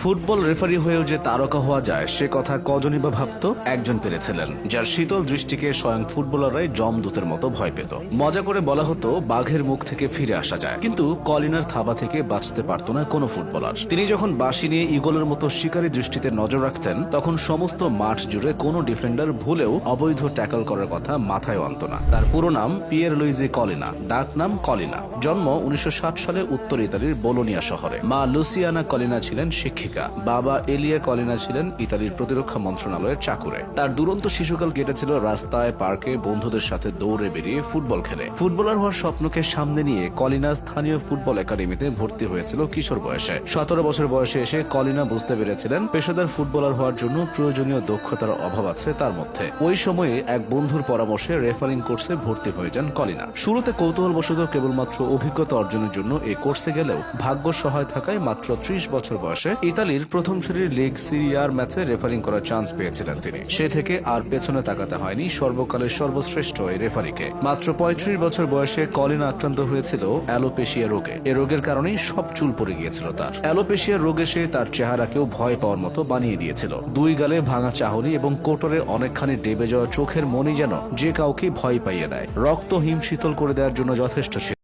Football referee হয়েও যে তারকা হওয়া যায় সে কথা কজনই বা ভাবত। একজন পেরেছিলেন, যার শীতল দৃষ্টিকে স্বয়ং ফুটবলাররাই জমদূতের মতো ভয় পেত। মজা করে বলা হতো বাঘের মুখ থেকে ফিরে আসা যায়, কিন্তু কলিনার থাবা থেকে বাঁচতে পারত না কোনো ফুটবলার। তিনি যখন বাঁশি নিয়ে ইগলের মতো শিকারী দৃষ্টিতে নজর রাখতেন, তখন সমস্ত মাঠ জুড়ে কোনো ডিফেন্ডার ভুলেও অবৈধ ট্যাকল করার কথা মাথায় আনত না। তার পুরো নাম পিয়ের লুইজি কলিনা, ডাক নাম কলিনা। জন্ম 1960 সালে উত্তর ইতালির বোলোনিয়া শহরে। মা লুসিয়ানা কলিনা ছিলেন শিক্ষিকা, বাবা এলিয়া কলিনা ছিলেন ইতালির প্রতিরক্ষা মন্ত্রণালয়ের চাকুরে। তার দুরন্ত শিশুকাল কেটেছিল রাস্তায়, পার্কে বন্ধুদের সাথে দৌড়ে বেরিয়ে ফুটবল খেলে। ফুটবলার হওয়ার স্বপ্নকে সামনে নিয়ে কলিনা স্থানীয় ফুটবল একাডেমিতে ভর্তি হয়েছিল কিশোর বয়সে। 17 বছর বয়সে এসে কলিনা বুঝতে পেরেছিলেন পেশাদার ফুটবলার হওয়ার জন্য প্রয়োজনীয় দক্ষতার অভাব আছে তার মধ্যে। ওই সময়ে এক বন্ধুর পরামর্শে রেফারিং কোর্সে ভর্তি হয়ে যান কলিনা। শুরুতে কৌতূহলবশত কেবলমাত্র অভিজ্ঞতা অর্জনের জন্য এই কোর্সে গেলেও ভাগ্য সহায় থাকায় মাত্র 30 বছর বয়সে ইতালির প্রথম সারির লিগ সিরিয়ার ম্যাচে রেফারিং করার চান্স পেয়েছিলেন তিনি। সে থেকে আর পেছনে তাকাতে হয়নি সর্বকালের সর্বশ্রেষ্ঠ এই রেফারিকে। মাত্র 35 বছর বয়সে কলিনা আক্রান্ত হয়েছিল অ্যালোপেশিয়া রোগে। এ রোগের কারণেই সব চুল পড়ে গিয়েছিল তার। অ্যালোপেশিয়া রোগে সে তার চেহারাকেও ভয় পাওয়ার মতো বানিয়ে দিয়েছিল। দুই গালে ভাঙা চাহনি এবং কোটরে অনেকখানি ডেবে যাওয়া চোখের মনি যেন যে কাউকে ভয় পাইয়ে দেয়। রক্ত হিম শীতল করে দেওয়ার জন্য যথেষ্ট ছিল।